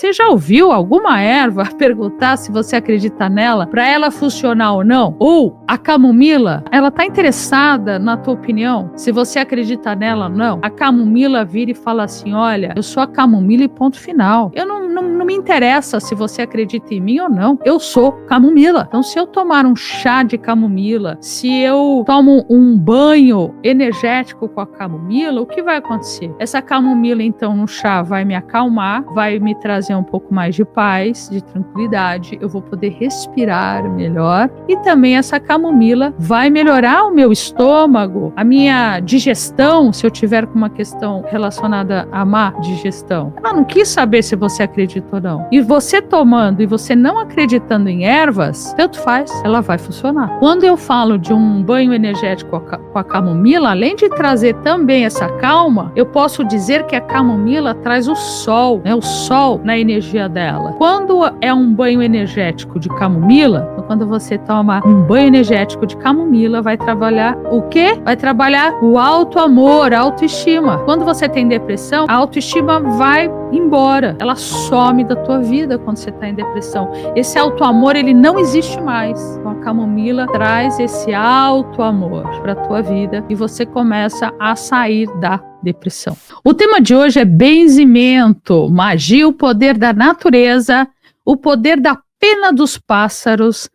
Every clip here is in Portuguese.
Você já ouviu alguma erva perguntar se você acredita nela, para ela funcionar ou não? Ou a camomila, ela está interessada na tua opinião, se você acredita nela ou não? A camomila vira e fala assim, olha, eu sou a camomila e ponto final. Eu não me interessa se você acredita em mim ou não. Eu sou camomila. Então, se eu tomar um chá de camomila, se eu tomo um banho energético com a camomila, o que vai acontecer? Essa camomila, então, no chá vai me acalmar, vai me trazer um pouco mais de paz, de tranquilidade, eu vou poder respirar melhor e também essa camomila vai melhorar o meu estômago, a minha digestão, se eu tiver com uma questão relacionada à má digestão. Ela não quis saber se você acredita ou não. E você tomando e você não acreditando em ervas, tanto faz, ela vai funcionar. Quando eu falo de um banho energético com a camomila, além de trazer também essa calma, eu posso dizer que a camomila traz o sol, né? O sol na energia dela. Quando é um banho energético de camomila, quando você toma um banho energético de camomila, vai trabalhar o quê? Vai trabalhar o auto-amor, a autoestima. Quando você tem depressão, a autoestima vai embora. Ela some da tua vida quando você está em depressão. Esse auto-amor, ele não existe mais. Então, a camomila traz esse auto-amor para a tua vida e você começa a sair da depressão. O tema de hoje é benzimento, magia, o poder da natureza, o poder da pena dos pássaros,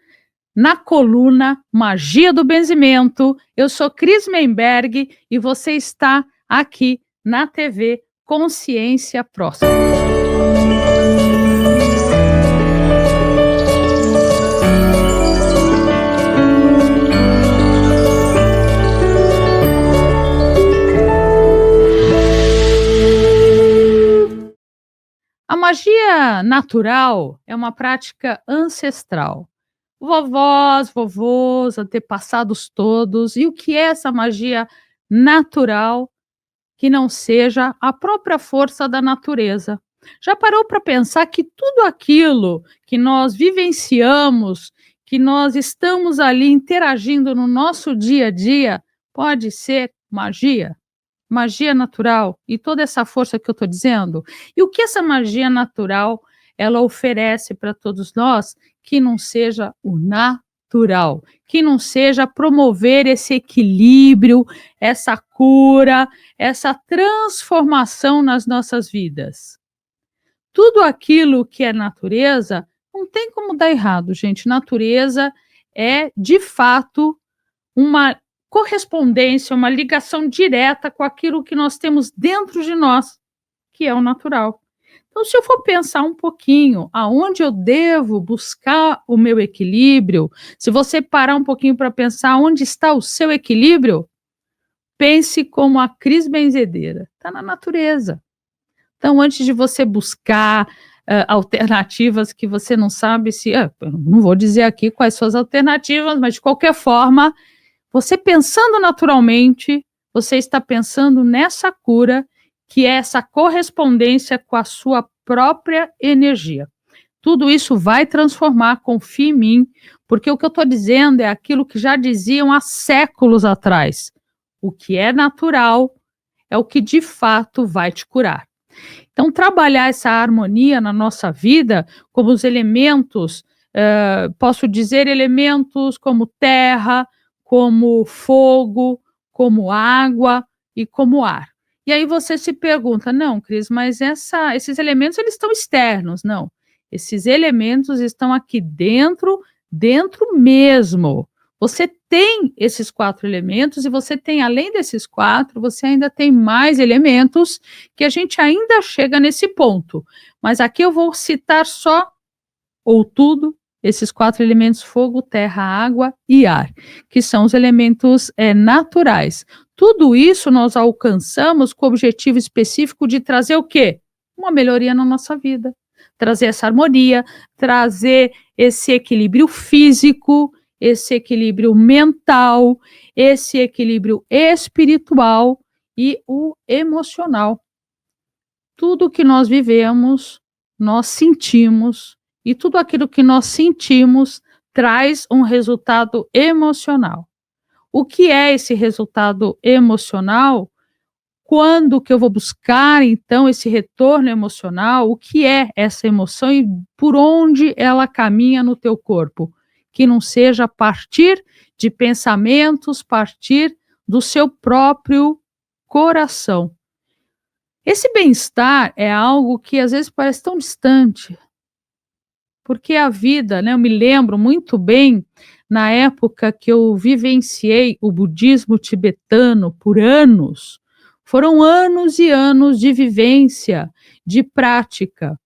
na coluna Magia do Benzimento. Eu sou Cris Menberg e você está aqui na TV Consciência Próxima. A magia natural é uma prática ancestral. Vovós, vovôs, antepassados todos. E o que é essa magia natural que não seja a própria força da natureza? Já parou para pensar que tudo aquilo que nós vivenciamos, que nós estamos ali interagindo no nosso dia a dia, pode ser magia? Magia natural e toda essa força que eu estou dizendo? E o que essa magia natural ela oferece para todos nós que não seja o natural, que não seja promover esse equilíbrio, essa cura, essa transformação nas nossas vidas? Tudo aquilo que é natureza não tem como dar errado, gente. Natureza é, de fato, uma correspondência, uma ligação direta com aquilo que nós temos dentro de nós, que é o natural. Então, se eu for pensar um pouquinho aonde eu devo buscar o meu equilíbrio, se você parar um pouquinho para pensar onde está o seu equilíbrio, pense como a Cris Benzedeira, está na natureza. Então, antes de você buscar alternativas que você não sabe se... eu não vou dizer aqui quais são as alternativas, mas de qualquer forma, você pensando naturalmente, você está pensando nessa cura, que é essa correspondência com a sua própria energia. Tudo isso vai transformar, confie em mim, porque o que eu estou dizendo é aquilo que já diziam há séculos atrás. O que é natural é o que de fato vai te curar. Então, trabalhar essa harmonia na nossa vida, como os elementos, posso dizer elementos como terra, como fogo, como água e como ar. E aí você se pergunta, não, Cris, mas esses elementos eles estão externos. Não, esses elementos estão aqui dentro mesmo. Você tem esses 4 elementos e você tem, além desses 4, você ainda tem mais elementos que a gente ainda chega nesse ponto. Mas aqui eu vou citar só, ou tudo, esses 4 elementos: fogo, terra, água e ar, que são os elementos naturais. Tudo isso nós alcançamos com o objetivo específico de trazer o quê? Uma melhoria na nossa vida. Trazer essa harmonia, trazer esse equilíbrio físico, esse equilíbrio mental, esse equilíbrio espiritual e o emocional. Tudo que nós vivemos, nós sentimos, e tudo aquilo que nós sentimos traz um resultado emocional. O que é esse resultado emocional? Quando que eu vou buscar, então, esse retorno emocional? O que é essa emoção e por onde ela caminha no teu corpo? Que não seja a partir de pensamentos, partir do seu próprio coração. Esse bem-estar é algo que às vezes parece tão distante, porque a vida, né, eu me lembro muito bem, na época que eu vivenciei o budismo tibetano por anos, foram anos e anos de vivência, de prática.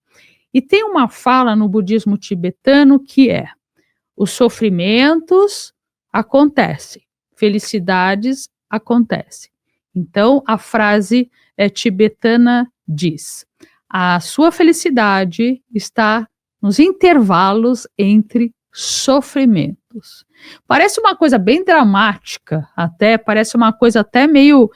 E tem uma fala no budismo tibetano que é: os sofrimentos acontecem, felicidades acontecem. Então, a frase tibetana diz: a sua felicidade está nos intervalos entre sofrimentos. Parece uma coisa bem dramática, até parece uma coisa até meio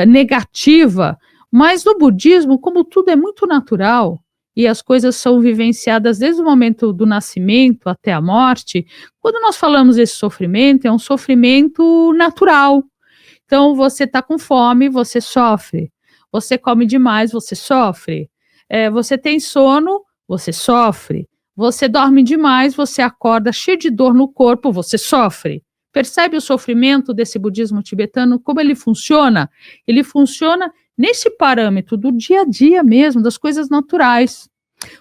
negativa, mas no budismo, como tudo é muito natural e as coisas são vivenciadas desde o momento do nascimento até a morte, quando nós falamos desse sofrimento, é um sofrimento natural. Então, você está com fome, você sofre. Você come demais, você sofre. Você tem sono, você sofre. Você dorme demais, você acorda cheio de dor no corpo, você sofre. Percebe o sofrimento desse budismo tibetano, como ele funciona? Ele funciona nesse parâmetro do dia a dia mesmo, das coisas naturais.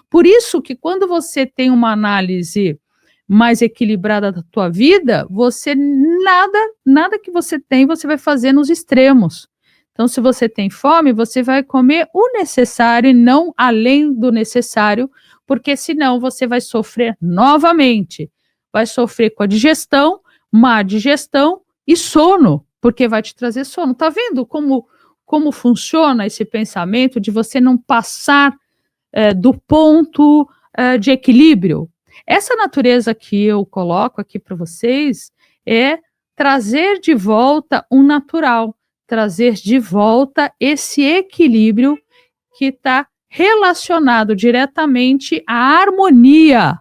Por isso que quando você tem uma análise mais equilibrada da tua vida, você nada que você tem, você vai fazer nos extremos. Então, se você tem fome, você vai comer o necessário e não além do necessário, porque senão você vai sofrer novamente. Vai sofrer com a digestão, má digestão e sono, porque vai te trazer sono. Tá vendo como funciona esse pensamento de você não passar do ponto de equilíbrio? Essa natureza que eu coloco aqui para vocês é trazer de volta o natural, trazer de volta esse equilíbrio que está relacionado diretamente à harmonia,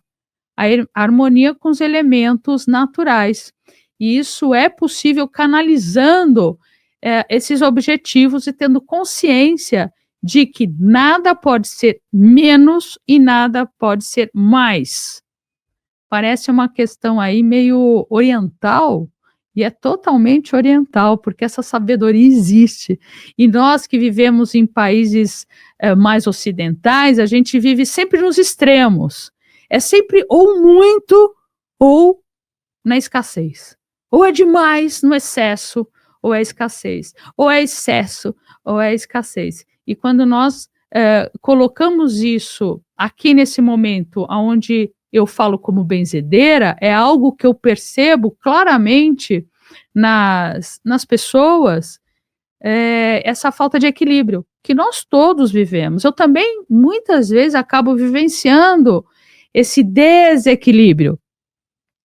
a harmonia com os elementos naturais. E isso é possível canalizando esses objetivos e tendo consciência de que nada pode ser menos e nada pode ser mais. Parece uma questão aí meio oriental, e é totalmente oriental, porque essa sabedoria existe. E nós que vivemos em países mais ocidentais, a gente vive sempre nos extremos. É sempre ou muito ou na escassez. Ou é demais no excesso, ou é escassez. Ou é excesso, ou é escassez. E quando nós colocamos isso aqui nesse momento, onde eu falo como benzedeira, é algo que eu percebo claramente nas pessoas, essa falta de equilíbrio, que nós todos vivemos. Eu também, muitas vezes, acabo vivenciando esse desequilíbrio.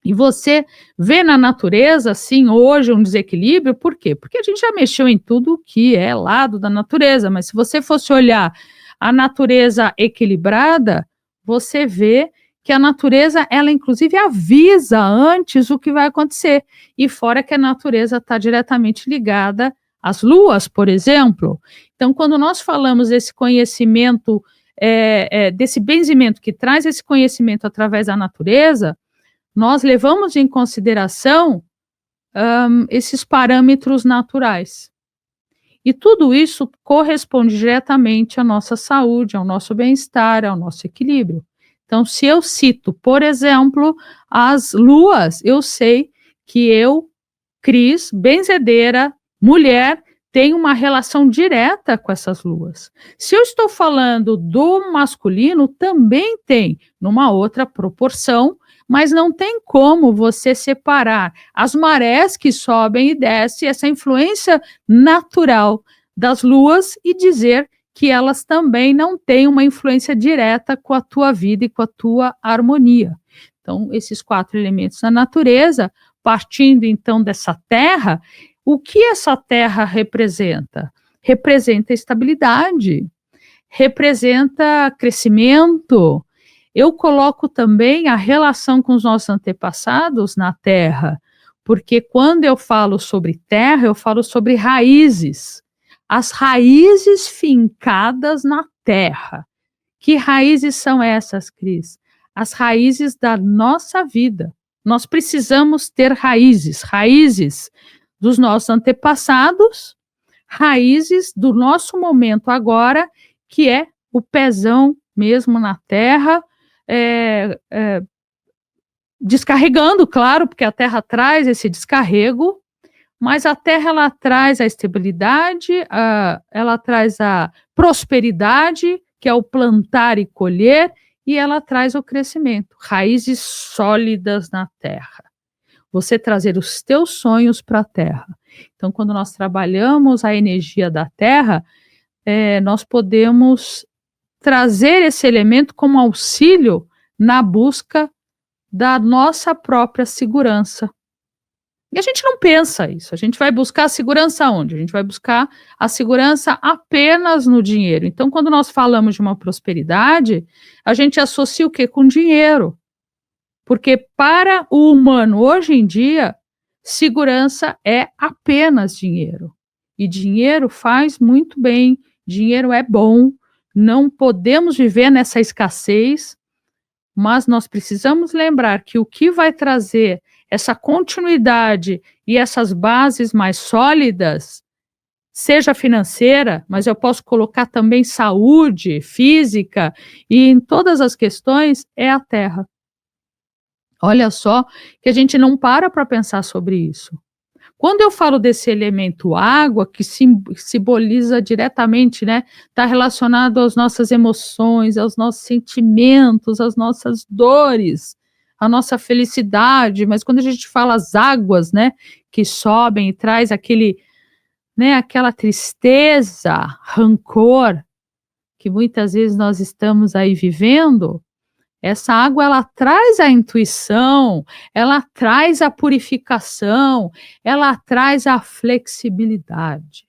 E você vê na natureza, assim, hoje um desequilíbrio, por quê? Porque a gente já mexeu em tudo que é lado da natureza, mas se você fosse olhar a natureza equilibrada, você vê que a natureza, ela inclusive avisa antes o que vai acontecer. E fora que a natureza está diretamente ligada às luas, por exemplo. Então, quando nós falamos desse conhecimento, desse benzimento que traz esse conhecimento através da natureza, nós levamos em consideração esses parâmetros naturais. E tudo isso corresponde diretamente à nossa saúde, ao nosso bem-estar, ao nosso equilíbrio. Então, se eu cito, por exemplo, as luas, eu sei que eu, Cris, benzedeira, mulher, tenho uma relação direta com essas luas. Se eu estou falando do masculino, também tem, numa outra proporção, mas não tem como você separar as marés que sobem e descem, essa influência natural das luas, e dizer que elas também não têm uma influência direta com a tua vida e com a tua harmonia. Então, esses 4 elementos da natureza, partindo então dessa terra, o que essa terra representa? Representa estabilidade, representa crescimento. Eu coloco também a relação com os nossos antepassados na terra, porque quando eu falo sobre terra, eu falo sobre raízes. as raízes fincadas na terra. Que raízes são essas, Cris? As raízes da nossa vida. Nós precisamos ter raízes, raízes dos nossos antepassados, raízes do nosso momento agora, que é o pezão mesmo na terra, descarregando, claro, porque a terra traz esse descarrego, mas a terra ela traz a estabilidade, ela traz a prosperidade, que é o plantar e colher, e ela traz o crescimento, raízes sólidas na terra. Você trazer os teus sonhos para a terra. Então, quando nós trabalhamos a energia da terra, nós podemos trazer esse elemento como auxílio na busca da nossa própria segurança. E a gente não pensa isso, a gente vai buscar a segurança onde? A gente vai buscar a segurança apenas no dinheiro. Então, quando nós falamos de uma prosperidade, a gente associa o quê? Com dinheiro. Porque para o humano, hoje em dia, segurança é apenas dinheiro. E dinheiro faz muito bem, dinheiro é bom, não podemos viver nessa escassez, mas nós precisamos lembrar que o que vai trazer essa continuidade e essas bases mais sólidas, seja financeira, mas eu posso colocar também saúde, física e em todas as questões, é a terra. Olha só que a gente não para pensar sobre isso. Quando eu falo desse elemento água, que simboliza diretamente, né, está relacionado às nossas emoções, aos nossos sentimentos, às nossas dores, à nossa felicidade, mas quando a gente fala as águas, né, que sobem e traz aquele, né, aquela tristeza, rancor, que muitas vezes nós estamos aí vivendo, essa água ela traz a intuição, ela traz a purificação, ela traz a flexibilidade.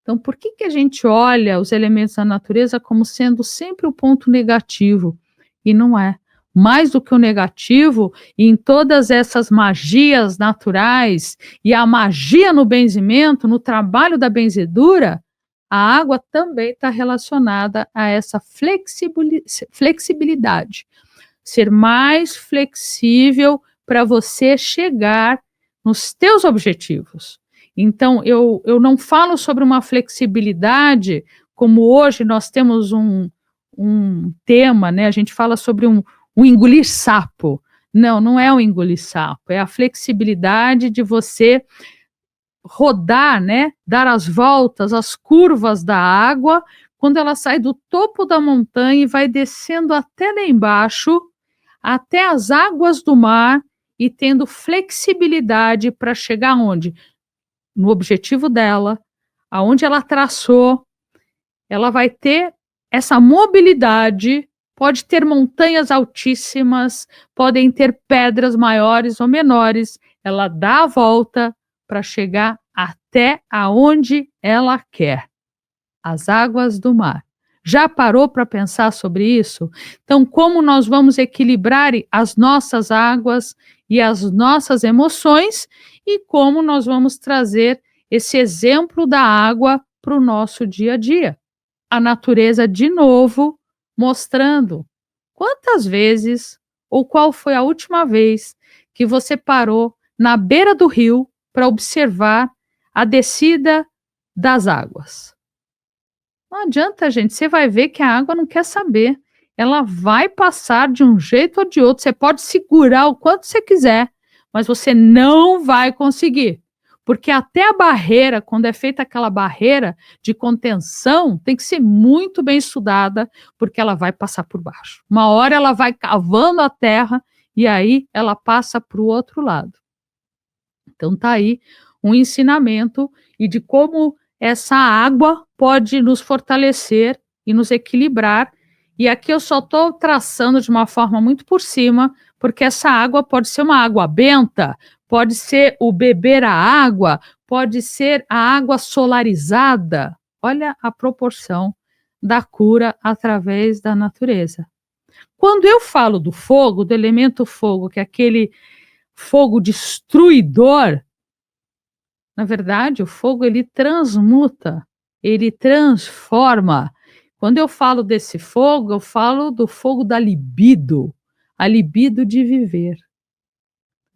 Então, por que a gente olha os elementos da natureza como sendo sempre o ponto negativo? E não é. Mais do que o negativo, em todas essas magias naturais e a magia no benzimento, no trabalho da benzedura, a água também está relacionada a essa flexibilidade. Ser mais flexível para você chegar nos teus objetivos. Então, eu não falo sobre uma flexibilidade, como hoje nós temos um tema, né? A gente fala sobre um engolir sapo. Não, não é um engolir sapo, é a flexibilidade de você rodar, né, dar as voltas, as curvas da água, quando ela sai do topo da montanha e vai descendo até lá embaixo, até as águas do mar, e tendo flexibilidade para chegar onde? No objetivo dela, aonde ela traçou, ela vai ter essa mobilidade, pode ter montanhas altíssimas, podem ter pedras maiores ou menores, ela dá a volta para chegar até aonde ela quer, as águas do mar. Já parou para pensar sobre isso? Então, como nós vamos equilibrar as nossas águas e as nossas emoções e como nós vamos trazer esse exemplo da água para o nosso dia a dia? A natureza, de novo, mostrando quantas vezes ou qual foi a última vez que você parou na beira do rio para observar a descida das águas. Não adianta, gente, você vai ver que a água não quer saber. Ela vai passar de um jeito ou de outro. Você pode segurar o quanto você quiser, mas você não vai conseguir. Porque até a barreira, quando é feita aquela barreira de contenção, tem que ser muito bem estudada, porque ela vai passar por baixo. Uma hora ela vai cavando a terra e aí ela passa para o outro lado. Então tá aí um ensinamento e de como essa água pode nos fortalecer e nos equilibrar. E aqui eu só estou traçando de uma forma muito por cima, porque essa água pode ser uma água benta, pode ser o beber a água, pode ser a água solarizada. Olha a proporção da cura através da natureza. Quando eu falo do fogo, do elemento fogo, que é aquele fogo destruidor, Na verdade, o fogo ele transmuta, ele transforma. Quando eu falo desse fogo, eu falo do fogo da libido, a libido de viver.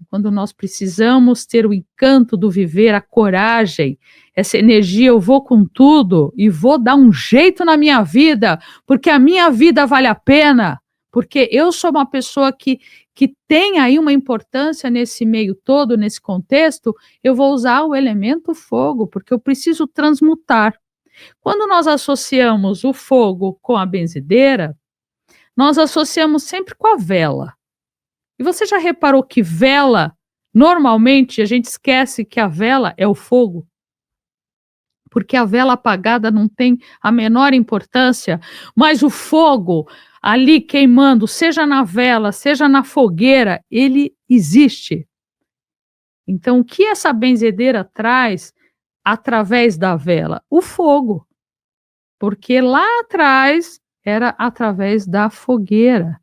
Quando nós precisamos ter o encanto do viver, a coragem, essa energia, eu vou com tudo e vou dar um jeito na minha vida, porque a minha vida vale a pena, porque eu sou uma pessoa que tem aí uma importância nesse meio todo, nesse contexto, eu vou usar o elemento fogo, porque eu preciso transmutar. Quando nós associamos o fogo com a benzedeira, nós associamos sempre com a vela. E você já reparou que vela, normalmente a gente esquece que a vela é o fogo, porque a vela apagada não tem a menor importância, mas o fogo ali queimando, seja na vela, seja na fogueira, ele existe. Então, o que essa benzedeira traz através da vela? O fogo, porque lá atrás era através da fogueira.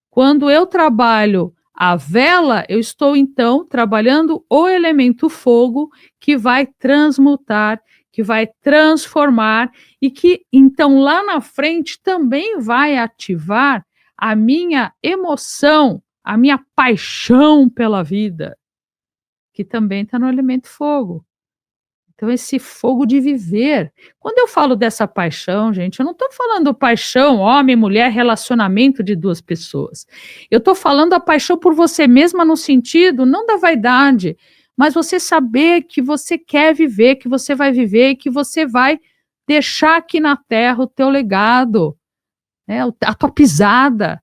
Quando eu trabalho a vela, eu estou então trabalhando o elemento fogo que vai transmutar, que vai transformar e que então lá na frente também vai ativar a minha emoção, a minha paixão pela vida, que também está no elemento fogo. Então, esse fogo de viver. Quando eu falo dessa paixão, gente, eu não estou falando paixão, homem, mulher, relacionamento de duas pessoas. Eu estou falando a paixão por você mesma no sentido, não da vaidade, mas você saber que você quer viver, que você vai viver e que você vai deixar aqui na terra o teu legado, né, a tua pisada.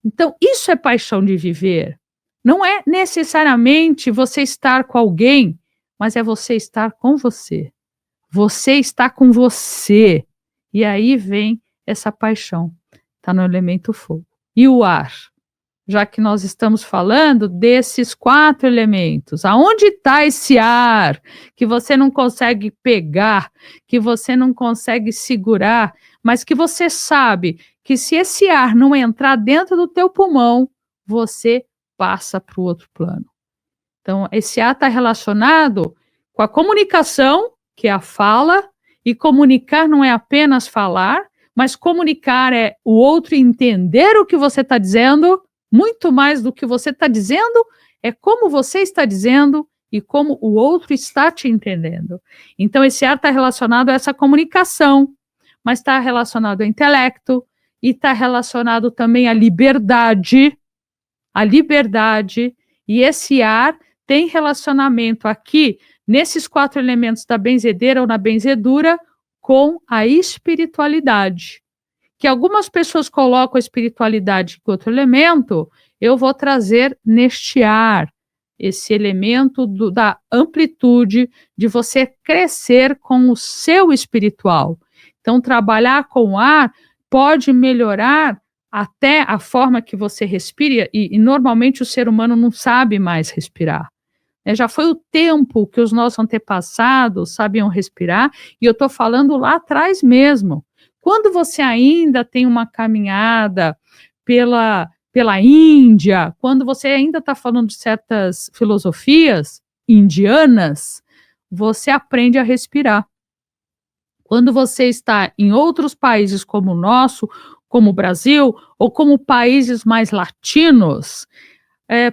Então, isso é paixão de viver. Não é necessariamente você estar com alguém, mas é você estar com você. Você está com você. E aí vem essa paixão. Está no elemento fogo. E o ar? Já que nós estamos falando desses 4 elementos, aonde está esse ar que você não consegue pegar, que você não consegue segurar, mas que você sabe que se esse ar não entrar dentro do teu pulmão, você passa para o outro plano. Então, esse ar está relacionado com a comunicação, que é a fala, e comunicar não é apenas falar, mas comunicar é o outro entender o que você está dizendo, muito mais do que você está dizendo, é como você está dizendo e como o outro está te entendendo. Então, esse ar está relacionado a essa comunicação, mas está relacionado ao intelecto e está relacionado também à liberdade, e esse ar tem relacionamento aqui, nesses 4 elementos da benzedeira ou na benzedura, com a espiritualidade. Que algumas pessoas colocam a espiritualidade com outro elemento, eu vou trazer neste ar, esse elemento da amplitude, de você crescer com o seu espiritual. Então, trabalhar com o ar pode melhorar até a forma que você respira, e normalmente o ser humano não sabe mais respirar. Já foi o tempo que os nossos antepassados sabiam respirar, e eu estou falando lá atrás mesmo. Quando você ainda tem uma caminhada pela Índia, quando você ainda está falando de certas filosofias indianas, você aprende a respirar. Quando você está em outros países como o nosso, como o Brasil, ou como países mais latinos,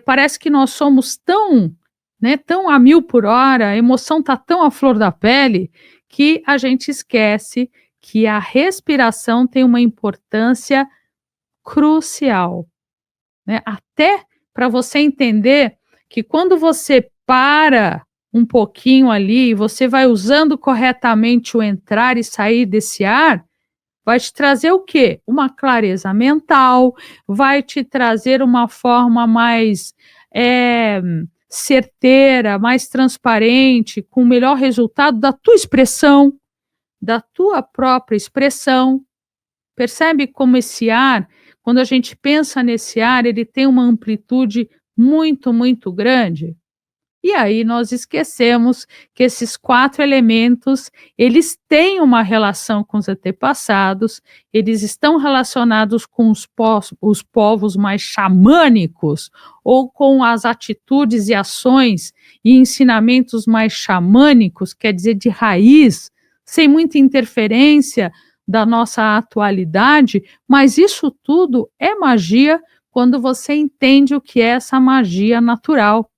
parece que nós somos tão, né, tão a mil por hora, a emoção está tão à flor da pele, que a gente esquece que a respiração tem uma importância crucial, né? Até para você entender que quando você para um pouquinho ali, você vai usando corretamente o entrar e sair desse ar, vai te trazer o quê? Uma clareza mental, vai te trazer uma forma mais certeira, mais transparente, com o melhor resultado da tua expressão, da tua própria expressão. Percebe como esse ar, quando a gente pensa nesse ar, ele tem uma amplitude muito, muito grande? E aí nós esquecemos que esses 4 elementos, eles têm uma relação com os antepassados, eles estão relacionados com os povos mais xamânicos, ou com as atitudes e ações e ensinamentos mais xamânicos, quer dizer, de raiz, sem muita interferência da nossa atualidade, mas isso tudo é magia quando você entende o que é essa magia natural,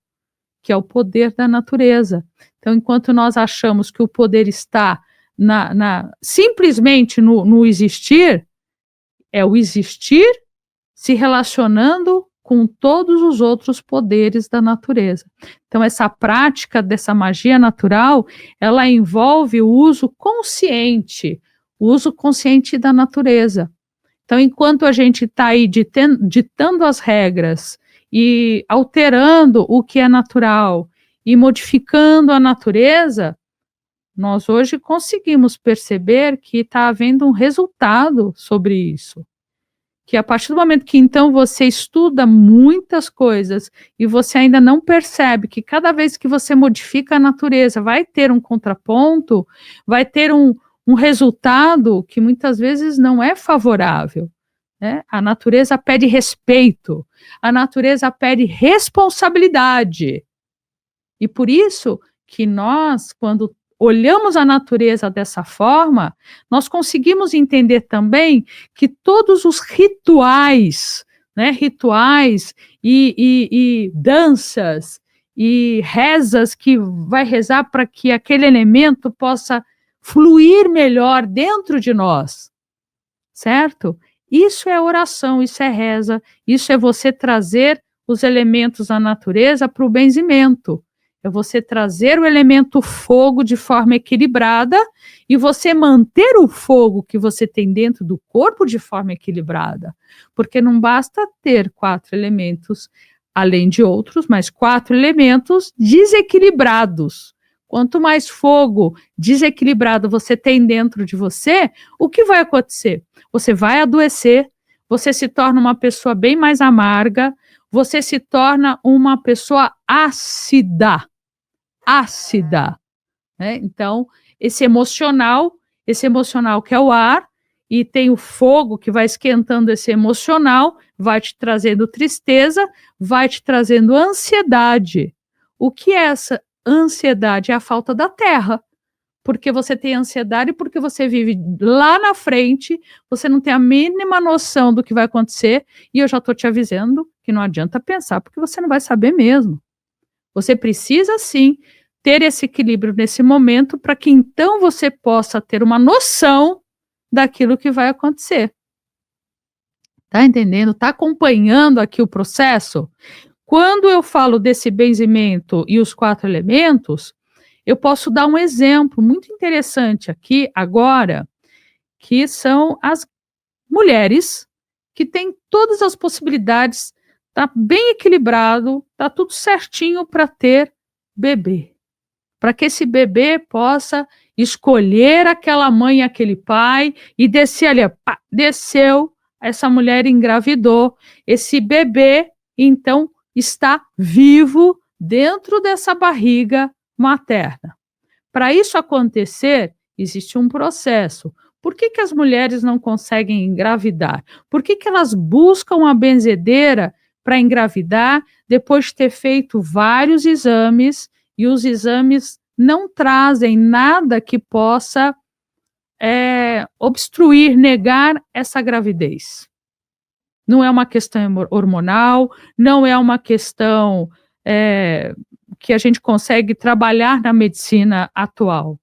que é o poder da natureza. Então, enquanto nós achamos que o poder está simplesmente no existir, é o existir se relacionando com todos os outros poderes da natureza. Então, essa prática dessa magia natural, ela envolve o uso consciente da natureza. Então, enquanto a gente está aí ditando as regras e alterando o que é natural e modificando a natureza, nós hoje conseguimos perceber que está havendo um resultado sobre isso. Que a partir do momento que então você estuda muitas coisas e você ainda não percebe que cada vez que você modifica a natureza vai ter um contraponto, vai ter um resultado que muitas vezes não é favorável, né? A natureza pede respeito, a natureza pede responsabilidade. E por isso que nós, quando olhamos a natureza dessa forma, nós conseguimos entender também que todos os rituais, né, rituais e danças e rezas que vai rezar para que aquele elemento possa fluir melhor dentro de nós, certo? Isso é oração, isso é reza, isso é você trazer os elementos da natureza para o benzimento. É você trazer o elemento fogo de forma equilibrada e você manter o fogo que você tem dentro do corpo de forma equilibrada. Porque não basta ter 4 elementos, além de outros, mas 4 elementos desequilibrados. Quanto mais fogo desequilibrado você tem dentro de você, o que vai acontecer? Você vai adoecer, você se torna uma pessoa bem mais amarga, você se torna uma pessoa ácida, né? Então, esse emocional que é o ar, e tem o fogo que vai esquentando esse emocional, vai te trazendo tristeza, vai te trazendo ansiedade. O que é essa ansiedade? É a falta da terra. Porque você tem ansiedade, porque você vive lá na frente, você não tem a mínima noção do que vai acontecer, e eu já estou te avisando que não adianta pensar, porque você não vai saber mesmo. Você precisa sim ter esse equilíbrio nesse momento para que então você possa ter uma noção daquilo que vai acontecer. Tá entendendo? Tá acompanhando aqui o processo? Quando eu falo desse benzimento e os 4 elementos, eu posso dar um exemplo muito interessante aqui agora, que são as mulheres que têm todas as possibilidades, tá bem equilibrado, tá tudo certinho para ter bebê. Para que esse bebê possa escolher aquela mãe e aquele pai e descer ali, pá, desceu, essa mulher engravidou, esse bebê então está vivo dentro dessa barriga materna. Para isso acontecer, existe um processo. Por que as mulheres não conseguem engravidar? Por que elas buscam a benzedeira para engravidar depois de ter feito vários exames e os exames não trazem nada que possa obstruir, negar essa gravidez? Não é uma questão hormonal, não é uma questão que a gente consegue trabalhar na medicina atual,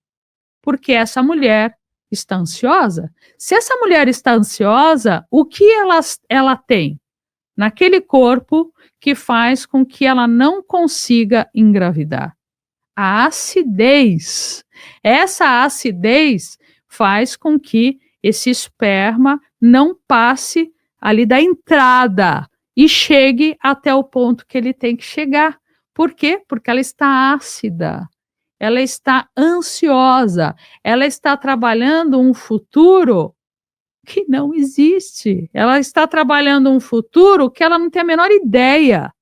porque essa mulher está ansiosa. Se essa mulher está ansiosa, o que ela tem naquele corpo que faz com que ela não consiga engravidar? A acidez. Essa acidez faz com que esse esperma não passe ali da entrada e chegue até o ponto que ele tem que chegar. Por quê? Porque ela está ácida, ela está ansiosa, ela está trabalhando um futuro que não existe. Ela está trabalhando um futuro que ela não tem a menor ideia.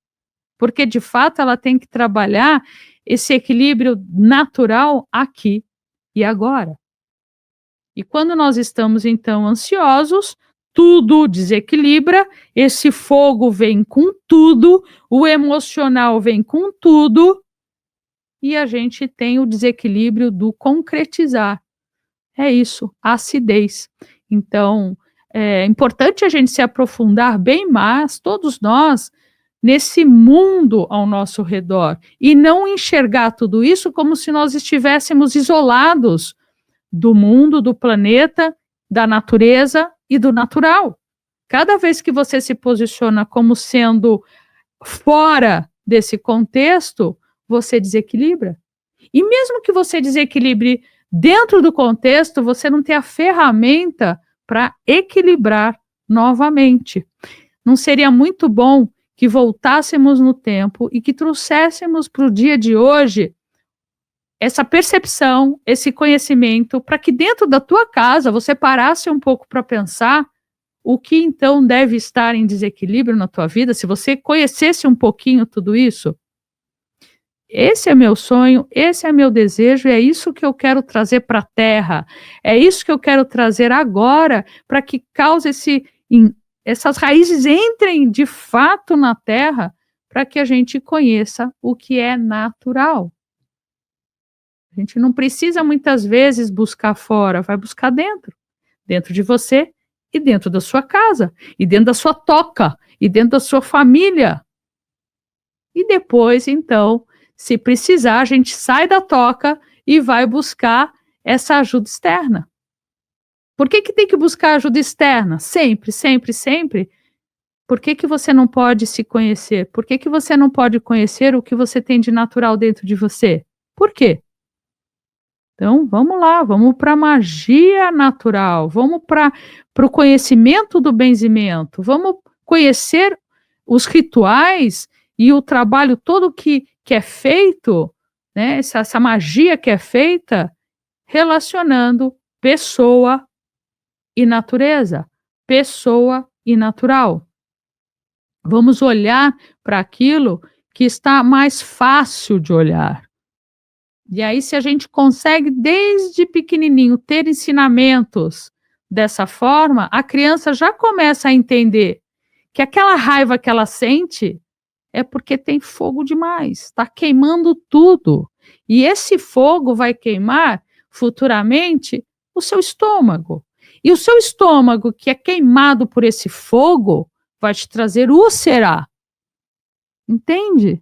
porque de fato ela tem que trabalhar esse equilíbrio natural aqui e agora. E quando nós estamos então ansiosos, tudo desequilibra, esse fogo vem com tudo, o emocional vem com tudo, e a gente tem o desequilíbrio do concretizar. É isso, a acidez. Então, é importante a gente se aprofundar bem mais, todos nós, nesse mundo ao nosso redor, e não enxergar tudo isso como se nós estivéssemos isolados do mundo, do planeta, da natureza e do natural. Cada vez que você se posiciona como sendo fora desse contexto, você desequilibra. E mesmo que você desequilibre dentro do contexto, você não tem a ferramenta para equilibrar novamente. Não seria muito bom que voltássemos no tempo e que trouxéssemos para o dia de hoje essa percepção, esse conhecimento, para que dentro da tua casa você parasse um pouco para pensar o que então deve estar em desequilíbrio na tua vida, se você conhecesse um pouquinho tudo isso. Esse é meu sonho, esse é meu desejo, e é isso que eu quero trazer para a Terra. É isso que eu quero trazer agora, para que cause essas raízes entrem de fato na Terra, para que a gente conheça o que é natural. A gente não precisa muitas vezes buscar fora, vai buscar dentro de você e dentro da sua casa, e dentro da sua toca, e dentro da sua família. E depois, então, se precisar, a gente sai da toca e vai buscar essa ajuda externa. Por que tem que buscar ajuda externa? Sempre, sempre, sempre. Por que você não pode se conhecer? Por que você não pode conhecer o que você tem de natural dentro de você? Por quê? Então, vamos lá, vamos para a magia natural, vamos para o conhecimento do benzimento, vamos conhecer os rituais e o trabalho todo que é feito, né, essa magia que é feita, relacionando pessoa e natureza, pessoa e natural. Vamos olhar para aquilo que está mais fácil de olhar. E aí, se a gente consegue, desde pequenininho, ter ensinamentos dessa forma, a criança já começa a entender que aquela raiva que ela sente é porque tem fogo demais, está queimando tudo. E esse fogo vai queimar futuramente o seu estômago. E o seu estômago, que é queimado por esse fogo, vai te trazer úlcera. Entende?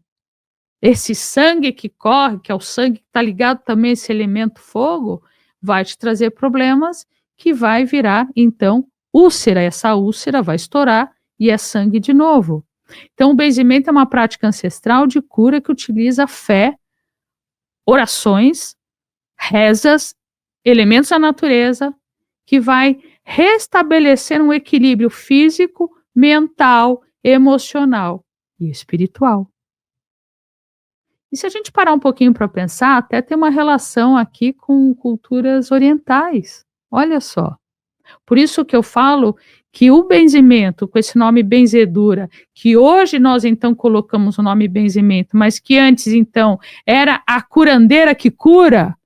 Esse sangue que corre, que é o sangue que está ligado também a esse elemento fogo, vai te trazer problemas que vai virar, então, úlcera. Essa úlcera vai estourar e é sangue de novo. Então, o benzimento é uma prática ancestral de cura que utiliza fé, orações, rezas, elementos da natureza, que vai restabelecer um equilíbrio físico, mental, emocional e espiritual. E se a gente parar um pouquinho para pensar, até tem uma relação aqui com culturas orientais. Olha só. Por isso que eu falo que o benzimento, com esse nome benzedura, que hoje nós então colocamos o nome benzimento, mas que antes então era a curandeira que cura,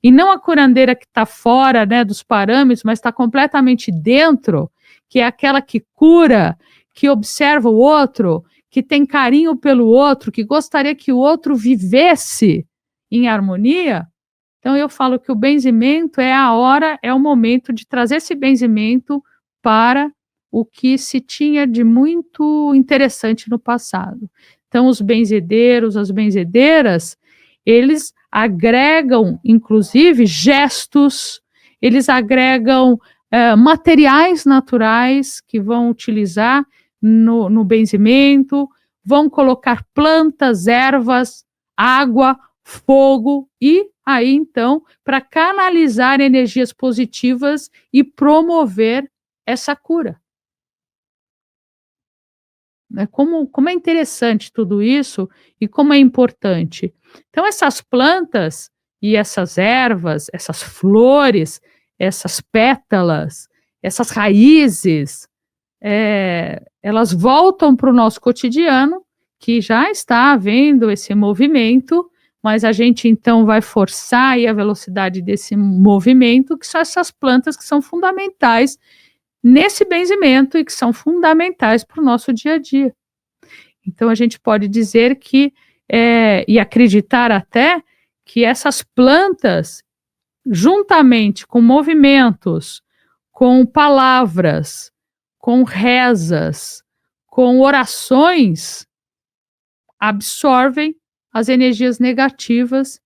e não a curandeira que está fora, né, dos parâmetros, mas está completamente dentro, que é aquela que cura, que observa o outro, que tem carinho pelo outro, que gostaria que o outro vivesse em harmonia. Então eu falo que o benzimento é a hora, é o momento de trazer esse benzimento para o que se tinha de muito interessante no passado. Então os benzedeiros, as benzedeiras, eles agregam, inclusive, gestos, eles agregam materiais naturais que vão utilizar no benzimento, vão colocar plantas, ervas, água, fogo e aí então para canalizar energias positivas e promover essa cura. Como é interessante tudo isso e como é importante. Então essas plantas e essas ervas, essas flores, essas pétalas, essas raízes, elas voltam para o nosso cotidiano, que já está havendo esse movimento, mas a gente então vai forçar aí a velocidade desse movimento, que são essas plantas que são fundamentais nesse benzimento e que são fundamentais para o nosso dia a dia. Então a gente pode dizer que, e acreditar até, que essas plantas, juntamente com movimentos, com palavras, com rezas, com orações, absorvem as energias negativas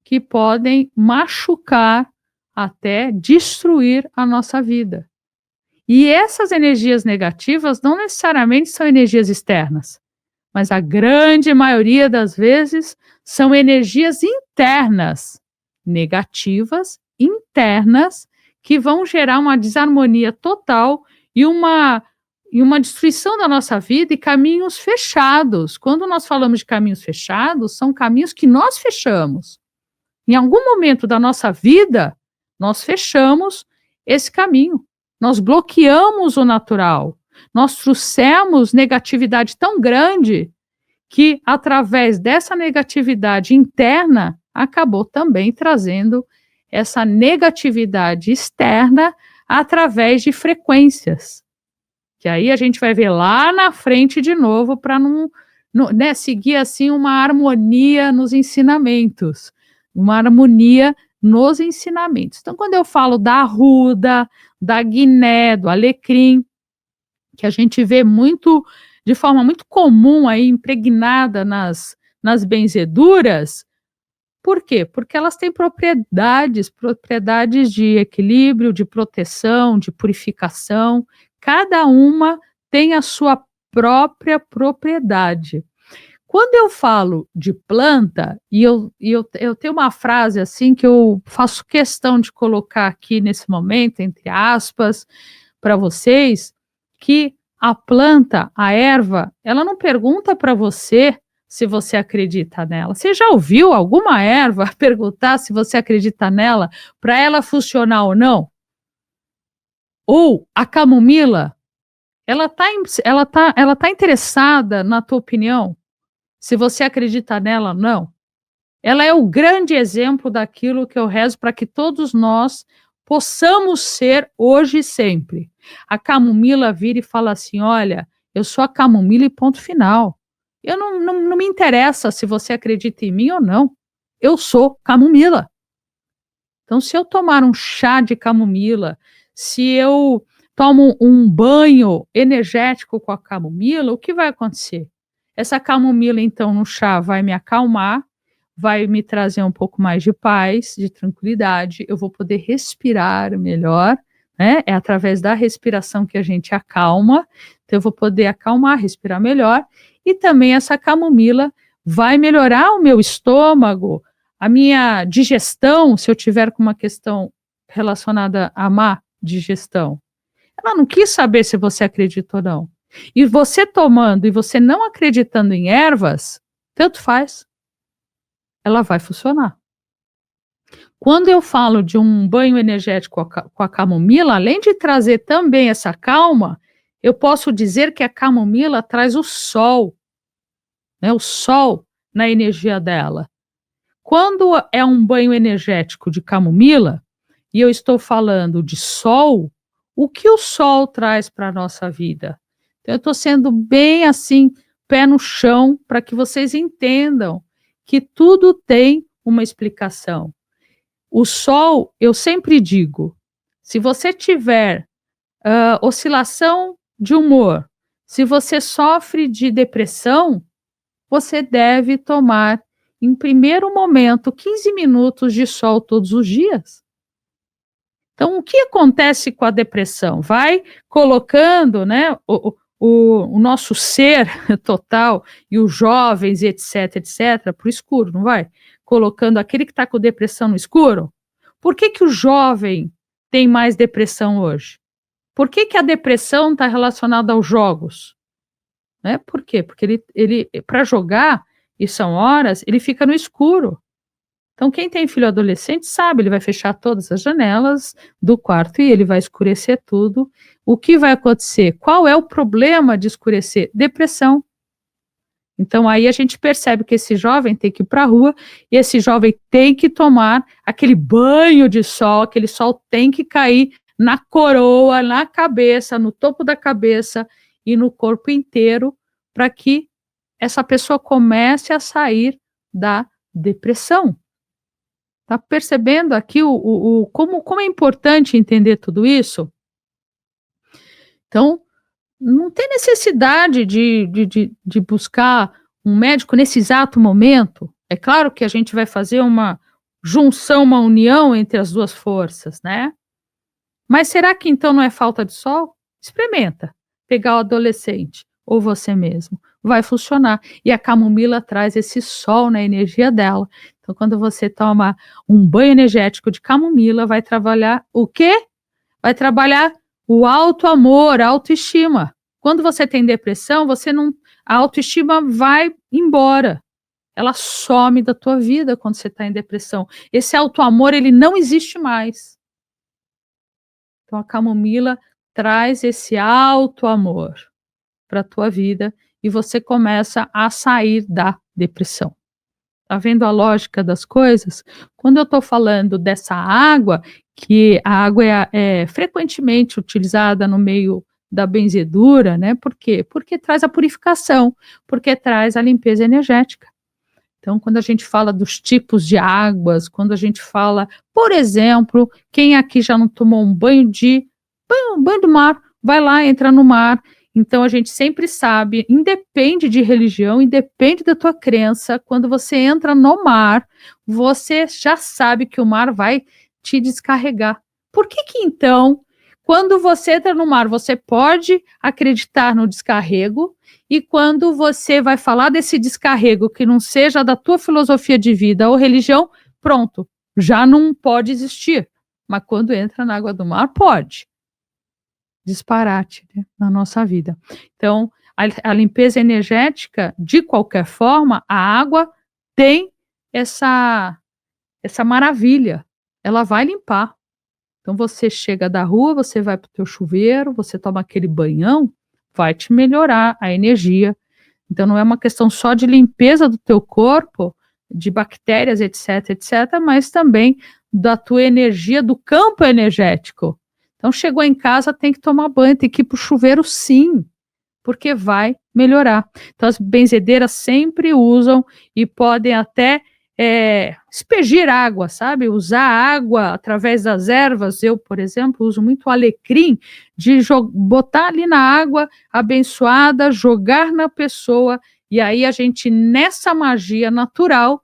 que podem machucar, até destruir a nossa vida. E essas energias negativas não necessariamente são energias externas, mas a grande maioria das vezes são energias internas, negativas, internas, que vão gerar uma desarmonia total e uma destruição da nossa vida e caminhos fechados. Quando nós falamos de caminhos fechados, são caminhos que nós fechamos. Em algum momento da nossa vida, nós fechamos esse caminho. Nós bloqueamos o natural. Nós trouxemos negatividade tão grande que, através dessa negatividade interna, acabou também trazendo essa negatividade externa através de frequências. Que aí a gente vai ver lá na frente de novo para não, né, seguir assim uma harmonia nos ensinamentos. Uma harmonia nos ensinamentos. Então, quando eu falo da arruda, da guiné, do alecrim, que a gente vê muito, de forma muito comum aí, impregnada nas benzeduras, por quê? Porque elas têm propriedades de equilíbrio, de proteção, de purificação, cada uma tem a sua própria propriedade. Quando eu falo de planta, e eu tenho uma frase assim que eu faço questão de colocar aqui nesse momento, entre aspas, para vocês, que a planta, a erva, ela não pergunta para você se você acredita nela. Você já ouviu alguma erva perguntar se você acredita nela para ela funcionar ou não? Ou a camomila, ela tá interessada na tua opinião? Se você acredita nela ou não. Ela é o grande exemplo daquilo que eu rezo para que todos nós possamos ser hoje e sempre. A camomila vira e fala assim: olha, eu sou a camomila e ponto final. Eu não me interessa se você acredita em mim ou não. Eu sou camomila. Então, se eu tomar um chá de camomila, se eu tomo um banho energético com a camomila, o que vai acontecer? Essa camomila, então, no chá vai me acalmar, vai me trazer um pouco mais de paz, de tranquilidade, eu vou poder respirar melhor, né? É através da respiração que a gente acalma, então eu vou poder acalmar, respirar melhor, e também essa camomila vai melhorar o meu estômago, a minha digestão, se eu tiver com uma questão relacionada à má digestão. Ela não quis saber se você acredita ou não. E você tomando e você não acreditando em ervas, tanto faz. Ela vai funcionar. Quando eu falo de um banho energético com a camomila, além de trazer também essa calma, eu posso dizer que a camomila traz o sol, né, o sol na energia dela. Quando é um banho energético de camomila, e eu estou falando de sol, o que o sol traz para a nossa vida? Então, eu estou sendo bem assim, pé no chão, para que vocês entendam que tudo tem uma explicação. O sol, eu sempre digo, se você tiver oscilação de humor, se você sofre de depressão, você deve tomar, em primeiro momento, 15 minutos de sol todos os dias. Então, o que acontece com a depressão? Vai colocando, né, o nosso ser total e os jovens, etc., para o escuro, não vai? Colocando aquele que está com depressão no escuro. Por que o jovem tem mais depressão hoje? Por que a depressão está relacionada aos jogos? Né? Por quê? Porque ele para jogar, e são horas, ele fica no escuro. Então, quem tem filho adolescente sabe, ele vai fechar todas as janelas do quarto e ele vai escurecer tudo. O que vai acontecer? Qual é o problema de escurecer? Depressão. Então aí a gente percebe que esse jovem tem que ir para a rua e esse jovem tem que tomar aquele banho de sol, aquele sol tem que cair na coroa, na cabeça, no topo da cabeça e no corpo inteiro, para que essa pessoa comece a sair da depressão. Tá percebendo aqui como é importante entender tudo isso? Então, não tem necessidade de buscar um médico nesse exato momento. É claro que a gente vai fazer uma junção, uma união entre as 2 forças, né. Mas será que então não é falta de sol? Experimenta, pegar o adolescente ou você mesmo, vai funcionar. E a camomila traz esse sol na energia dela. Então quando você toma um banho energético de camomila, vai trabalhar o quê? Vai trabalhar o autoamor, a autoestima. Quando você tem depressão, você não a autoestima vai embora, ela some da tua vida quando você está em depressão. Esse autoamor, ele não existe mais. Então a camomila traz esse autoamor para a tua vida e você começa a sair da depressão. Tá vendo a lógica das coisas? Quando eu estou falando dessa água, que a água é frequentemente utilizada no meio da benzedura, né? Por quê? Porque traz a purificação, porque traz a limpeza energética. Então, quando a gente fala dos tipos de águas, quando a gente fala, por exemplo, quem aqui já não tomou um banho do mar, vai lá, entra no mar. Então a gente sempre sabe, independe de religião, independe da tua crença, quando você entra no mar, você já sabe que o mar vai te descarregar. Por que que então, quando você entra no mar, você pode acreditar no descarrego, e quando você vai falar desse descarrego que não seja da tua filosofia de vida ou religião, pronto, já não pode existir. Mas quando entra na água do mar, pode. Disparate, né, na nossa vida. Então, a limpeza energética, de qualquer forma, a água tem essa maravilha, ela vai limpar. Então você chega da rua, você vai para o teu chuveiro, você toma aquele banhão, vai te melhorar a energia. Então não é uma questão só de limpeza do teu corpo, de bactérias, etc, etc, mas também da tua energia, do campo energético. Então chegou em casa, tem que tomar banho, tem que ir para o chuveiro sim, porque vai melhorar. Então as benzedeiras sempre usam e podem até aspergir água, sabe? Usar água através das ervas. Eu, por exemplo, uso muito alecrim, de botar ali na água abençoada, jogar na pessoa, e aí a gente, nessa magia natural,